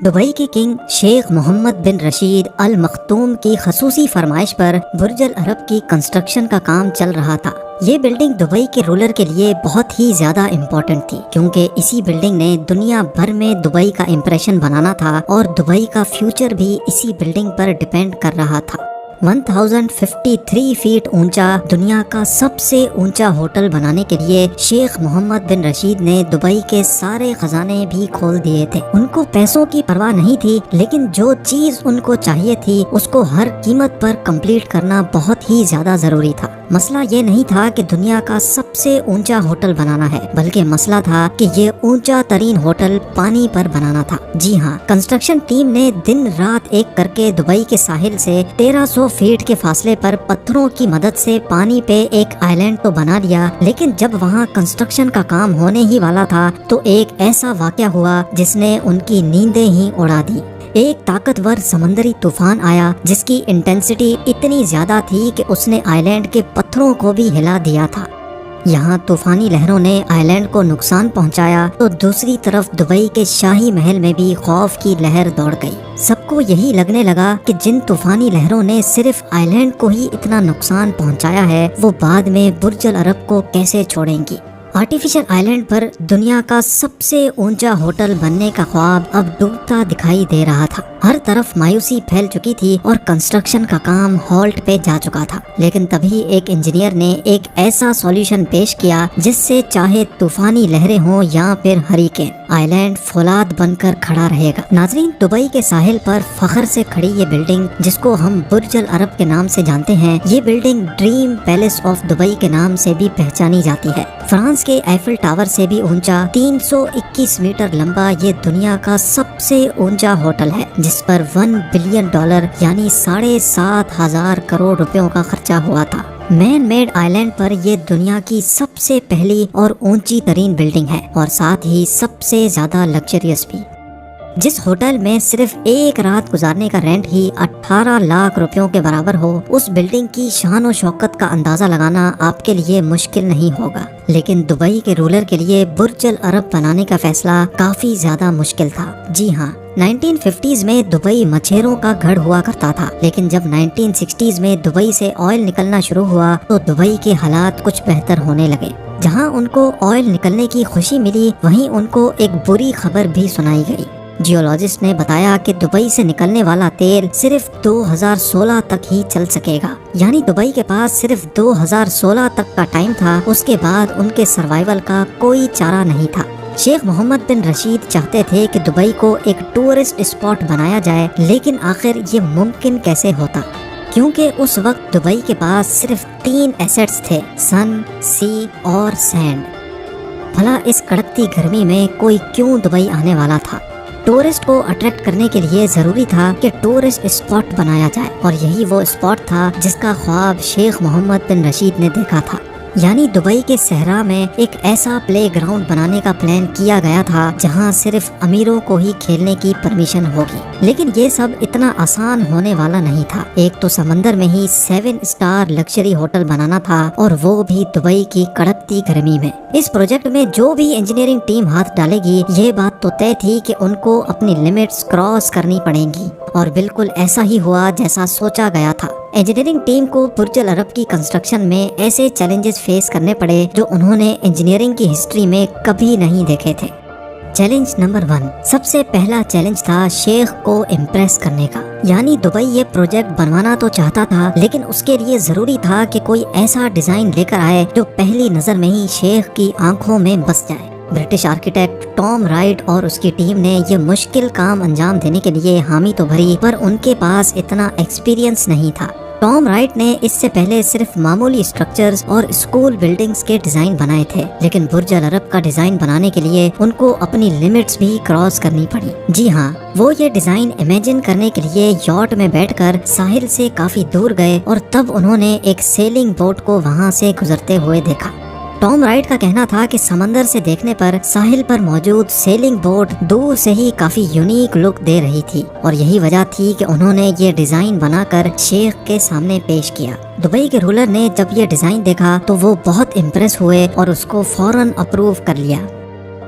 Dubai کے king شیخ محمد بن رشید ال مختوم کی خصوصی فرمائش پر برج العرب کی کنسٹرکشن کا کام چل رہا تھا۔ یہ بلڈنگ دبئی کے رولر کے لیے بہت ہی زیادہ امپورٹنٹ تھی، کیونکہ اسی بلڈنگ نے دنیا بھر میں دبئی کا امپریشن بنانا تھا اور دبئی کا فیوچر بھی اسی بلڈنگ پر ڈیپینڈ کر رہا تھا۔ 1053 فیٹ اونچا دنیا کا سب سے اونچا ہوٹل بنانے کے لیے شیخ محمد بن رشید نے دبئی کے سارے خزانے بھی کھول دیے تھے۔ ان کو پیسوں کی پرواہ نہیں تھی، لیکن جو چیز ان کو چاہیے تھی اس کو ہر قیمت پر کمپلیٹ کرنا بہت ہی زیادہ ضروری تھا۔ مسئلہ یہ نہیں تھا کہ دنیا کا سب سے اونچا ہوٹل بنانا ہے، بلکہ مسئلہ تھا کہ یہ اونچا ترین ہوٹل پانی پر بنانا تھا۔ جی ہاں، کنسٹرکشن ٹیم نے دن رات ایک کر کے دبئی کے ساحل سے 1300 فیٹ کے فاصلے پر پتھروں کی مدد سے پانی پہ ایک آئی لینڈ تو بنا لیا، لیکن جب وہاں کنسٹرکشن کا کام ہونے ہی والا تھا تو ایک ایسا واقعہ ہوا جس نے ان کی نیندیں ہی اڑا دی۔ ایک طاقتور سمندری طوفان آیا جس کی انٹینسٹی اتنی زیادہ تھی کہ اس نے آئی لینڈ کے پتھروں کو بھی ہلا دیا تھا۔ یہاں طوفانی لہروں نے آئی لینڈ کو نقصان پہنچایا تو دوسری طرف دبئی کے شاہی محل میں بھی خوف کی لہر دوڑ گئی۔ سب کو یہی لگنے لگا کہ جن طوفانی لہروں نے صرف آئی لینڈ کو ہی اتنا نقصان پہنچایا ہے، وہ بعد میں برج العرب کو کیسے چھوڑیں گی۔ آرٹیفیشل آئی لینڈ پر دنیا کا سب سے اونچا ہوٹل بننے کا خواب اب ڈوبتا دکھائی دے رہا تھا۔ ہر طرف مایوسی پھیل چکی تھی اور کنسٹرکشن کا کام ہالٹ پہ جا چکا تھا، لیکن تبھی ایک انجینئر نے ایک ایسا سولوشن پیش کیا جس سے چاہے طوفانی لہریں ہوں یا پھر ہریکین، آئی لینڈ فولاد بن کر کھڑا رہے گا۔ ناظرین، دبئی کے ساحل پر فخر سے کھڑی یہ بلڈنگ جس کو ہم برج العرب کے نام سے جانتے ہیں، یہ building dream palace of Dubai کے نام سے بھی پہچانی جاتی ہے۔ فرانس کے ایفل ٹاور سے بھی اونچا 321 میٹر لمبا یہ دنیا کا سب سے اونچا ہوٹل ہے، جس پر $1 بلین یعنی 7,500 کروڑ روپیوں کا خرچہ ہوا تھا۔ مین میڈ آئی لینڈ پر یہ دنیا کی سب سے پہلی اور اونچی ترین بلڈنگ ہے اور ساتھ ہی سب سے زیادہ لگژریس بھی۔ جس ہوٹل میں صرف ایک رات گزارنے کا رینٹ ہی 18 لاکھ روپیوں کے برابر ہو، اس بلڈنگ کی شان و شوکت کا اندازہ لگانا آپ کے لیے مشکل نہیں ہوگا، لیکن دبئی کے رولر کے لیے برج العرب بنانے کا فیصلہ کافی زیادہ مشکل تھا۔ جی ہاں، 1950s میں دبئی مچھیروں کا گھر ہوا کرتا تھا، لیکن جب 1960s میں دبئی سے آئل نکلنا شروع ہوا تو دبئی کے حالات کچھ بہتر ہونے لگے۔ جہاں ان کو آئل نکلنے کی خوشی ملی، وہیں ان کو ایک بری خبر بھی سنائی گئی۔ جیولوجسٹ نے بتایا کہ دبئی سے نکلنے والا تیل صرف 2016 تک ہی چل سکے گا، یعنی دبئی کے پاس صرف 2016 تک کا ٹائم تھا، اس کے بعد ان کے سروائیول کا کوئی چارہ نہیں تھا۔ شیخ محمد بن رشید چاہتے تھے کہ دبئی کو ایک ٹورسٹ اسپاٹ بنایا جائے، لیکن آخر یہ ممکن کیسے ہوتا، کیونکہ اس وقت دبئی کے پاس صرف 3 ایسٹس تھے: سن، سی اور سینڈ۔ بھلا اس کڑکتی گرمی میں کوئی کیوں دبئی آنے والا تھا؟ ٹورسٹ کو اٹریکٹ کرنے کے لیے ضروری تھا کہ ٹورسٹ اسپاٹ بنایا جائے، اور یہی وہ اسپاٹ تھا جس کا خواب شیخ محمد بن رشید نے دیکھا تھا۔ یعنی دبئی کے صحرا میں ایک ایسا پلے گراؤنڈ بنانے کا پلان کیا گیا تھا جہاں صرف امیروں کو ہی کھیلنے کی پرمیشن ہوگی، لیکن یہ سب اتنا آسان ہونے والا نہیں تھا۔ ایک تو سمندر میں ہی 7 اسٹار لگژری ہوٹل بنانا تھا، اور وہ بھی دبئی کی کڑکتی گرمی میں۔ اس پروجیکٹ میں جو بھی انجینئرنگ ٹیم ہاتھ ڈالے گی، یہ بات تو طے تھی کہ ان کو اپنی لمٹس کراس کرنی پڑیں گی، اور بالکل ایسا ہی ہوا جیسا سوچا گیا تھا۔ انجینئرنگ ٹیم کو برج العرب کی کنسٹرکشن میں ایسے چیلنجز فیس کرنے پڑے جو انہوں نے انجینئرنگ کی ہسٹری میں کبھی نہیں دیکھے تھے۔ چیلنج نمبر 1، سب سے پہلا چیلنج تھا شیخ کو امپریس کرنے کا۔ یعنی دبئی یہ پروجیکٹ بنوانا تو چاہتا تھا، لیکن اس کے لیے ضروری تھا کہ کوئی ایسا ڈیزائن لے کر آئے جو پہلی نظر میں ہی شیخ کی آنکھوں میں بس جائے۔ برٹش آرکیٹیکٹ ٹام رائٹ اور اس کی ٹیم نے یہ مشکل کام انجام دینے کے لیے حامی تو بھری، پر ان کے پاس اتنا ایکسپیرینس نہیں تھا۔ ٹام رائٹ نے اس سے پہلے صرف معمولی اسٹرکچرز اور اسکول بلڈنگز کے ڈیزائن بنائے تھے، لیکن برج العرب کا ڈیزائن بنانے کے لیے ان کو اپنی لمٹس بھی کراس کرنی پڑی۔ جی ہاں، وہ یہ ڈیزائن امیجن کرنے کے لیے یاٹ میں بیٹھ کر ساحل سے کافی دور گئے، اور تب انہوں نے ایک سیلنگ بوٹ کو وہاں سے گزرتے ہوئے دیکھا۔ ٹام رائٹ کا کہنا تھا کہ سمندر سے دیکھنے پر ساحل پر موجود سیلنگ بوٹ دور سے ہی کافی یونیک لک دے رہی تھی، اور یہی وجہ تھی کہ انہوں نے یہ ڈیزائن بنا کر شیخ کے سامنے پیش کیا۔ دبئی کے رولر نے جب یہ ڈیزائن دیکھا تو وہ بہت امپریس ہوئے اور اس کو فوراً اپروو کر لیا۔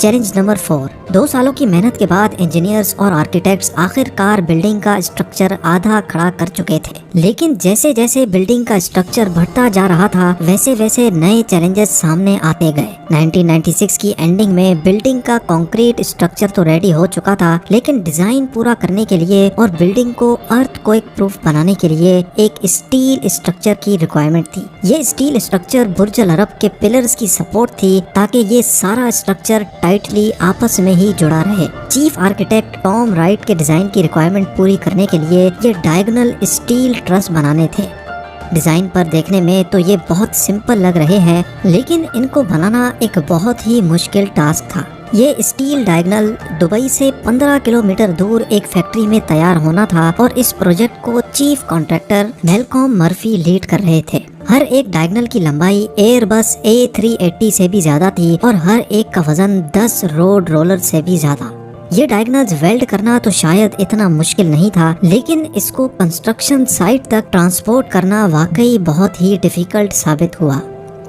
چیلنج نمبر 4، 2 سالوں کی محنت کے بعد انجینئرز اور آرکیٹیکٹس آخر کار بلڈنگ کا اسٹرکچر آدھا کھڑا کر چکے تھے، لیکن جیسے جیسے بلڈنگ کا اسٹرکچر بڑھتا جا رہا تھا ویسے ویسے نئے چیلنجز سامنے آتے گئے۔ 1996 کی اینڈنگ میں بلڈنگ کا کنکریٹ اسٹرکچر تو ریڈی ہو چکا تھا، لیکن ڈیزائن پورا کرنے کے لیے اور بلڈنگ کو ارتھ کوئک پروف بنانے کے لیے ایک اسٹیل اسٹرکچر کی ریکوائرمنٹ تھی۔ یہ اسٹیل اسٹرکچر برج العرب کے پلرز کی سپورٹ تھی تاکہ یہ سارا اسٹرکچر ٹائٹلی آپس میں ہی جڑا رہے۔ چیف آرکیٹیکٹ ٹام رائٹ کے ڈیزائن کی ریکوائرمنٹ پوری کرنے کے لیے یہ ڈائیگنل اسٹیل ٹرس بنانے تھے۔ ڈیزائن پر دیکھنے میں تو یہ بہت سمپل لگ رہے ہیں، لیکن ان کو بنانا ایک بہت ہی مشکل ٹاسک تھا۔ یہ اسٹیل ڈائیگنل دبئی سے 15 کلومیٹر دور ایک فیکٹری میں تیار ہونا تھا اور اس پروجیکٹ کو چیف کانٹریکٹر میلکوم مرفی لیڈ کر رہے تھے۔ ہر ایک ڈائیگنل کی لمبائی ایئر بس A380 سے بھی زیادہ تھی اور ہر ایک کا وزن 10 روڈ رولر سے بھی زیادہ۔ یہ ڈائیگنلز ویلڈ کرنا تو شاید اتنا مشکل نہیں تھا، لیکن اس کو کنسٹرکشن سائٹ تک ٹرانسپورٹ کرنا واقعی بہت ہی ڈیفیکلٹ ثابت ہوا۔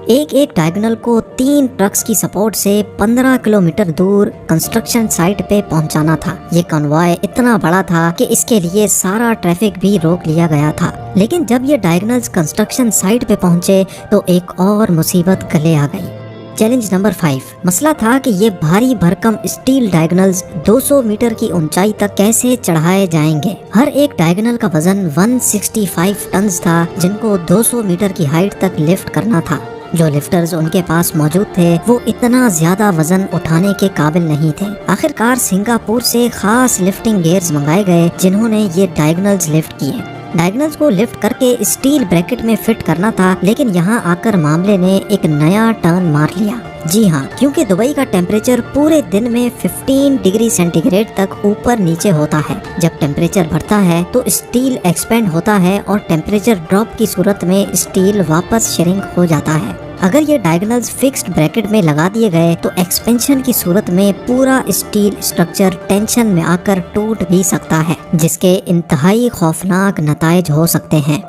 ایک ڈائیگنل کو 3 ٹرکس کی سپورٹ سے 15 کلومیٹر دور کنسٹرکشن سائٹ پہ پہنچانا تھا۔ یہ کنوائے اتنا بڑا تھا کہ اس کے لیے سارا ٹریفک بھی روک لیا گیا تھا، لیکن جب یہ ڈائیگنلز کنسٹرکشن سائٹ پہ پہنچے تو ایک اور مصیبت گلے آ گئی۔ چیلنج نمبر 5، مسئلہ تھا کہ یہ بھاری بھرکم اسٹیل ڈائیگنلز 200 میٹر کی اونچائی تک کیسے چڑھائے جائیں گے۔ ہر ایک ڈائیگنل کا وزن 165 ٹنز تھا، جن کو 200 میٹر کی ہائٹ تک لفٹ کرنا تھا۔ جو لفٹرز ان کے پاس موجود تھے وہ اتنا زیادہ وزن اٹھانے کے قابل نہیں تھے۔ آخر کار سنگاپور سے خاص لفٹنگ گیئرز منگائے گئے جنہوں نے یہ ڈائیگنلز لفٹ کیے۔ ڈائیگنلز کو لفٹ کر کے اسٹیل بریکٹ میں فٹ کرنا تھا، لیکن یہاں آ کر معاملے نے ایک نیا ٹرن مار لیا۔ جی ہاں، کیونکہ دبئی کا ٹیمپریچر پورے دن میں 15 ڈگری سینٹی گریڈ تک اوپر نیچے ہوتا ہے۔ جب ٹیمپریچر بڑھتا ہے تو اسٹیل ایکسپینڈ ہوتا ہے اور ٹیمپریچر ڈراپ کی صورت میں اسٹیل واپس شرنک ہو جاتا ہے۔ اگر یہ ڈائیگنلز فکسڈ بریکٹ میں لگا دیے گئے تو ایکسپینشن کی صورت میں پورا اسٹیل اسٹرکچر ٹینشن میں آ کر ٹوٹ بھی سکتا ہے، جس کے انتہائی خوفناک نتائج ہو سکتے ہیں۔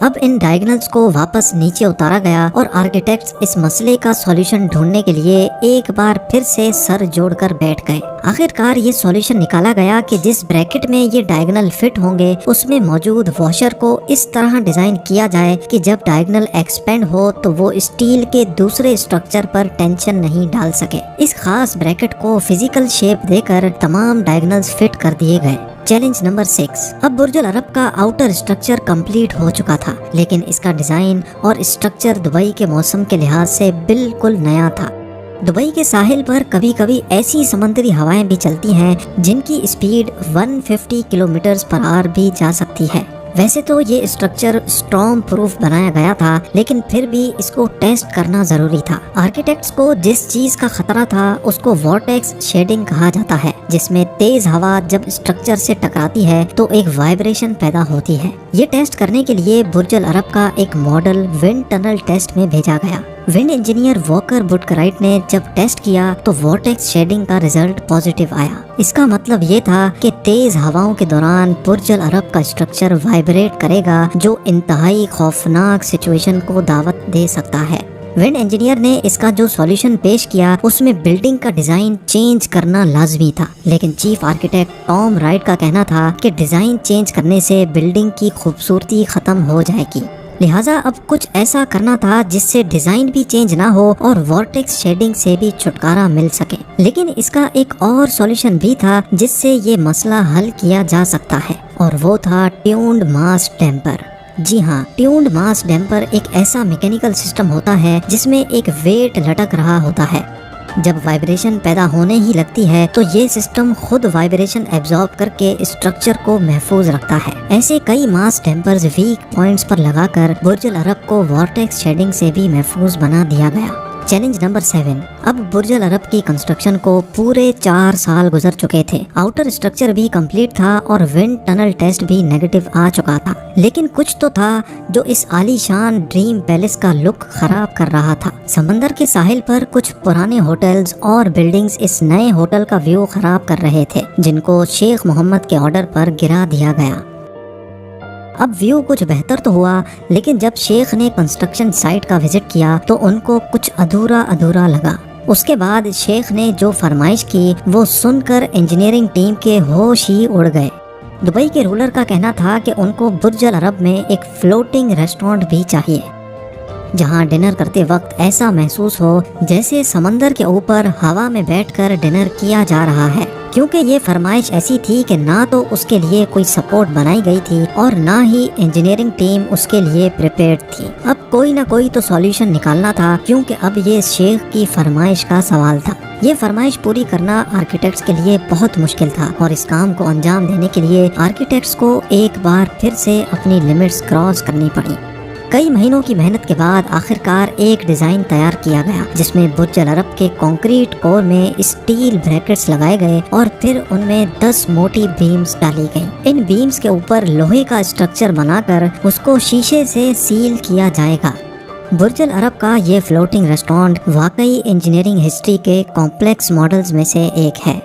اب ان ڈائیگنلز کو واپس نیچے اتارا گیا اور آرکیٹیکٹس اس مسئلے کا سولوشن ڈھونڈنے کے لیے ایک بار پھر سے سر جوڑ کر بیٹھ گئے۔ آخر کار یہ سولوشن نکالا گیا کہ جس بریکٹ میں یہ ڈائیگنل فٹ ہوں گے اس میں موجود واشر کو اس طرح ڈیزائن کیا جائے کہ جب ڈائیگنل ایکسپینڈ ہو تو وہ اسٹیل کے دوسرے اسٹرکچر پر ٹینشن نہیں ڈال سکے۔ اس خاص بریکٹ کو فزیکل شیپ دے کر تمام ڈائیگنلز فٹ کر دیے گئے۔ چیلنج نمبر 6، اب برج العرب کا آؤٹر اسٹرکچر کمپلیٹ ہو چکا تھا، لیکن اس کا ڈیزائن اور اسٹرکچر دبئی کے موسم کے لحاظ سے بالکل نیا تھا۔ دبئی کے ساحل پر کبھی کبھی ایسی سمندری ہوائیں بھی چلتی ہیں جن کی اسپیڈ 150 کلومیٹرز پر آور بھی جا سکتی ہے۔ ویسے تو یہ اسٹرکچر اسٹارم پروف بنایا گیا تھا، لیکن پھر بھی اس کو ٹیسٹ کرنا ضروری تھا۔ آرکیٹیکٹس کو جس چیز کا خطرہ تھا اس کو وارٹیکس شیڈنگ کہا جاتا ہے، جس میں تیز ہوا جب اسٹرکچر سے ٹکراتی ہے تو ایک وائبریشن پیدا ہوتی ہے۔ یہ ٹیسٹ کرنے کے لیے برج العرب کا ایک ماڈل ونڈ ٹنل ٹیسٹ میں بھیجا گیا۔ ونڈ انجینئر واکر بٹکرائٹ نے جب ٹیسٹ کیا تو وارٹیکس شیڈنگ کا رزلٹ پازیٹیو آیا۔ اس کا مطلب یہ تھا کہ تیز ہواؤں کے دوران برج العرب کا اسٹرکچر وائبریٹ کرے گا، جو انتہائی خوفناک سچویشن کو دعوت دے سکتا ہے۔ ونڈ انجینئر نے اس کا جو سولوشن پیش کیا اس میں بلڈنگ کا ڈیزائن چینج کرنا لازمی تھا، لیکن چیف آرکیٹیکٹ ٹام رائٹ کا کہنا تھا کہ ڈیزائن چینج کرنے سے بلڈنگ کی خوبصورتی ختم ہو جائے گی، لہٰذا اب کچھ ایسا کرنا تھا جس سے ڈیزائن بھی چینج نہ ہو اور وارٹیکس شیڈنگ سے بھی چھٹکارا مل سکے۔ لیکن اس کا ایک اور سولوشن بھی تھا جس سے یہ مسئلہ حل کیا جا سکتا ہے، اور وہ تھا ٹیونڈ ماس ڈیمپر۔ جی ہاں، ٹیونڈ ماس ڈیمپر ایک ایسا میکینیکل سسٹم ہوتا ہے جس میں ایک ویٹ لٹک رہا ہوتا ہے۔ جب وائبریشن پیدا ہونے ہی لگتی ہے تو یہ سسٹم خود وائبریشن ایبزارب کر کے اسٹرکچر کو محفوظ رکھتا ہے۔ ایسے کئی ماس ڈیمپرز ویک پوائنٹس پر لگا کر برج العرب کو وارٹیکس شیڈنگ سے بھی محفوظ بنا دیا گیا۔ چیلنج نمبر 7، اب برج العرب کی کنسٹرکشن کو پورے 4 سال گزر چکے تھے۔ آؤٹر اسٹرکچر بھی کمپلیٹ تھا اور ونڈ ٹنل ٹیسٹ بھی نیگیٹو آ چکا تھا، لیکن کچھ تو تھا جو اس عالی شان ڈریم پیلس کا لک خراب کر رہا تھا۔ سمندر کے ساحل پر کچھ پرانے ہوٹلز اور بلڈنگز اس نئے ہوٹل کا ویو خراب کر رہے تھے، جن کو شیخ محمد کے آرڈر پر گرا دیا گیا۔ اب ویو کچھ بہتر تو ہوا، لیکن جب شیخ نے کنسٹرکشن سائٹ کا وزٹ کیا تو ان کو کچھ ادھورا لگا۔ اس کے بعد شیخ نے جو فرمائش کی وہ سن کر انجینئرنگ ٹیم کے ہوش ہی اڑ گئے۔ دبئی کے رولر کا کہنا تھا کہ ان کو برج العرب میں ایک فلوٹنگ ریسٹورانٹ بھی چاہیے جہاں ڈنر کرتے وقت ایسا محسوس ہو جیسے سمندر کے اوپر ہوا میں بیٹھ کر ڈنر کیا جا رہا ہے، کیونکہ یہ فرمائش ایسی تھی کہ نہ تو اس کے لیے کوئی سپورٹ بنائی گئی تھی اور نہ ہی انجینئرنگ ٹیم اس کے لیے پریپیئرڈ تھی۔ اب کوئی نہ کوئی تو سولیوشن نکالنا تھا، کیونکہ اب یہ شیخ کی فرمائش کا سوال تھا۔ یہ فرمائش پوری کرنا آرکیٹیکٹس کے لیے بہت مشکل تھا اور اس کام کو انجام دینے کے لیے آرکیٹیکٹس کو ایک بار پھر سے اپنی لمٹس کراس کرنی پڑی۔ کئی مہینوں کی محنت کے بعد آخرکار ایک ڈیزائن تیار کیا گیا جس میں برج العرب کے کنکریٹ کور میں اسٹیل بریکٹس لگائے گئے اور پھر ان میں 10 موٹی بیمز ڈالی گئیں۔ ان بیمز کے اوپر لوہے کا اسٹرکچر بنا کر اس کو شیشے سے سیل کیا جائے گا۔ برج العرب کا یہ فلوٹنگ ریسٹورانٹ واقعی انجینئرنگ ہسٹری کے کمپلیکس ماڈلز میں سے ایک ہے۔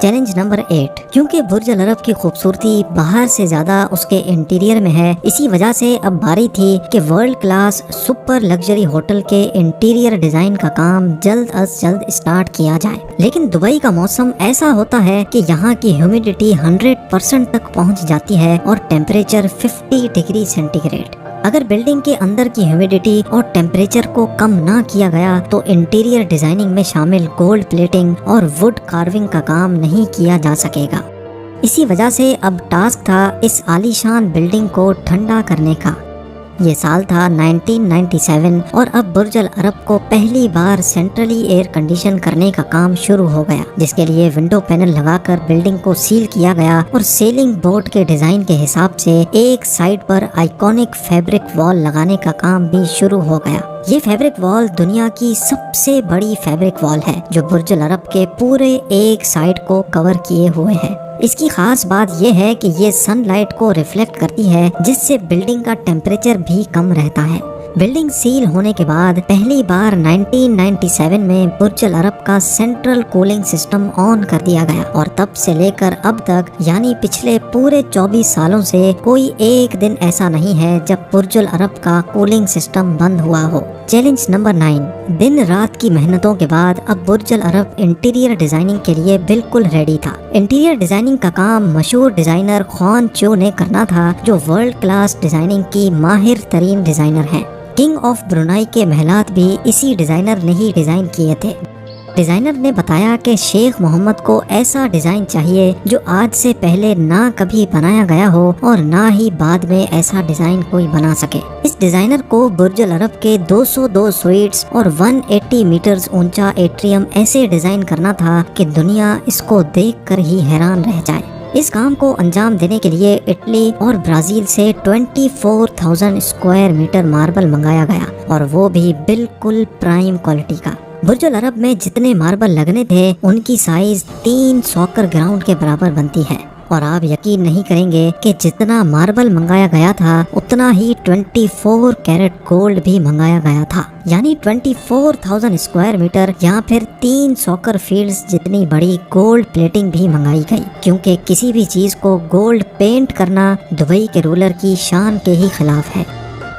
چیلنج نمبر 8، کیونکہ برج العرب کی خوبصورتی باہر سے زیادہ اس کے انٹیریئر میں ہے، اسی وجہ سے اب باری تھی کہ world class super luxury hotel کے انٹیریئر ڈیزائن کا کام جلد از جلد اسٹارٹ کیا جائے۔ لیکن دبئی کا موسم ایسا ہوتا ہے کہ یہاں کی ہیومیڈیٹی 100% تک پہنچ جاتی ہے اور ٹیمپریچر 50 ڈگری سینٹی گریڈ۔ اگر بلڈنگ کے اندر کی ہیومیڈیٹی اور ٹیمپریچر کو کم نہ کیا گیا تو انٹیریئر ڈیزائننگ میں شامل گولڈ پلیٹنگ اور ووڈ کارونگ کا کام نہیں کیا جا سکے گا۔ اسی وجہ سے اب ٹاسک تھا اس عالی شان بلڈنگ کو ٹھنڈا کرنے کا۔ یہ سال تھا 1997 اور اب برج العرب کو پہلی بار سینٹرلی ایئر کنڈیشن کرنے کا کام شروع ہو گیا، جس کے لیے ونڈو پینل لگا کر بلڈنگ کو سیل کیا گیا اور سیلنگ بورڈ کے ڈیزائن کے حساب سے ایک سائڈ پر آئیکونک فیبرک وال لگانے کا کام بھی شروع ہو گیا۔ یہ فیبرک وال دنیا کی سب سے بڑی فیبرک وال ہے جو برج العرب کے پورے ایک سائڈ کو کور کیے ہوئے ہے۔ اس کی خاص بات یہ ہے کہ یہ سن لائٹ کو ریفلیکٹ کرتی ہے، جس سے بلڈنگ کا ٹیمپریچر بھی کم رہتا ہے۔ بلڈنگ سیل ہونے کے بعد پہلی بار 1997 میں برج العرب کا سینٹرل کولنگ سسٹم آن کر دیا گیا اور تب سے لے کر اب تک یعنی پچھلے پورے 24 سالوں سے کوئی ایک دن ایسا نہیں ہے جب برج العرب کا کولنگ سسٹم بند ہوا ہو۔ چیلنج نمبر 9، دن رات کی محنتوں کے بعد اب برج العرب انٹیریئر ڈیزائننگ کے لیے بالکل ریڈی تھا۔ انٹیریئر ڈیزائننگ کا کام مشہور ڈیزائنر خوان چو نے کرنا تھا، جو ورلڈ کلاس ڈیزائننگ کی ماہر ترین ڈیزائنر ہیں۔ کنگ آف برونائی کے محلات بھی اسی ڈیزائنر نے ہی ڈیزائن کیے تھے۔ ڈیزائنر نے بتایا کہ شیخ محمد کو ایسا ڈیزائن چاہیے جو آج سے پہلے نہ کبھی بنایا گیا ہو اور نہ ہی بعد میں ایسا ڈیزائن کوئی بنا سکے۔ اس ڈیزائنر کو برج العرب کے 202 سویٹس اور 180 میٹرز اونچا ایٹریم ایسے ڈیزائن کرنا تھا کہ دنیا اس کو دیکھ کر ہی حیران رہ جائے۔ اس کام کو انجام دینے کے لیے اٹلی اور برازیل سے 24,000 اسکوائر میٹر ماربل منگایا گیا اور وہ بھی بالکل پرائم کوالٹی کا۔ برج العرب میں جتنے ماربل لگنے تھے ان کی سائز 3 ساکر گراؤنڈ کے برابر بنتی ہے، اور آپ یقین نہیں کریں گے کہ جتنا ماربل منگایا گیا تھا اتنا ہی 24 کیرٹ گولڈ بھی منگایا گیا تھا، یعنی 24,000 اسکوائر میٹر یا پھر 3 ساکر فیلڈز جتنی بڑی گولڈ پلیٹنگ بھی منگائی گئی، کیونکہ کسی بھی چیز کو گولڈ پینٹ کرنا دبئی کے رولر کی شان کے ہی خلاف ہے۔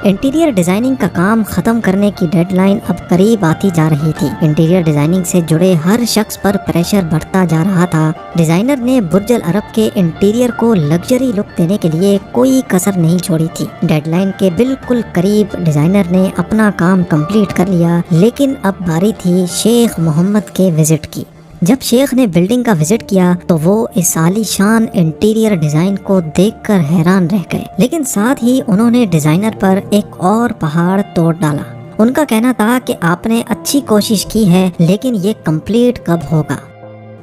انٹیریئر ڈیزائننگ کا کام ختم کرنے کی ڈیڈ لائن اب قریب آتی جا رہی تھی۔ انٹیریئر ڈیزائننگ سے جڑے ہر شخص پر پریشر بڑھتا جا رہا تھا۔ ڈیزائنر نے برج العرب کے انٹیریئر کو لگژری لک دینے کے لیے کوئی کسر نہیں چھوڑی تھی۔ ڈیڈ لائن کے بالکل قریب ڈیزائنر نے اپنا کام کمپلیٹ کر لیا، لیکن اب باری تھی شیخ محمد کے وزٹ کی۔ جب شیخ نے بلڈنگ کا وزٹ کیا تو وہ اس عالی شان انٹیریئر ڈیزائن کو دیکھ کر حیران رہ گئے، لیکن ساتھ ہی انہوں نے ڈیزائنر پر ایک اور پہاڑ توڑ ڈالا۔ ان کا کہنا تھا کہ آپ نے اچھی کوشش کی ہے، لیکن یہ کمپلیٹ کب ہوگا؟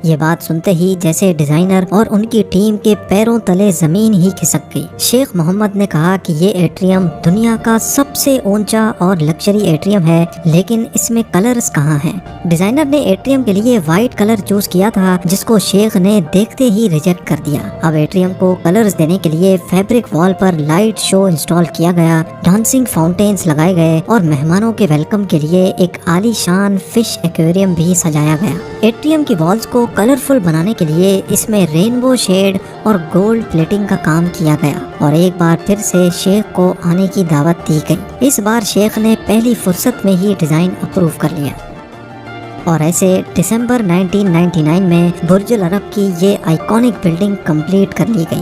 یہ بات سنتے ہی جیسے ڈیزائنر اور ان کی ٹیم کے پیروں تلے زمین ہی کھسک گئی۔ شیخ محمد نے کہا کہ یہ ایٹریم دنیا کا سب سے اونچا اور لگژری ایٹریم ہے، لیکن اس میں کلرز کہاں ہیں؟ ڈیزائنر نے ایٹریم کے لیے وائٹ کلر چوز کیا تھا، جس کو شیخ نے دیکھتے ہی ریجیکٹ کر دیا۔ اب ایٹریم کو کلرز دینے کے لیے فیبرک وال پر لائٹ شو انسٹال کیا گیا، ڈانسنگ فاؤنٹینز لگائے گئے اور مہمانوں کے ویلکم کے لیے ایک عالی شان فش ایکویریم بھی سجایا گیا۔ ایٹریم کی والز کو کلرفل بنانے کے لیے اس میں رینبو شیڈ اور گولڈ پلیٹنگ کا کام کیا گیا، اور ایک بار پھر سے شیخ کو آنے کی دعوت دی گئی۔ اس بار شیخ نے پہلی فرصت میں ہی ڈیزائن اپروو کر لیا۔ اور ایسے دسمبر 1999 میں برج العرب کی یہ آئیکونک بلڈنگ کمپلیٹ کر لی گئی۔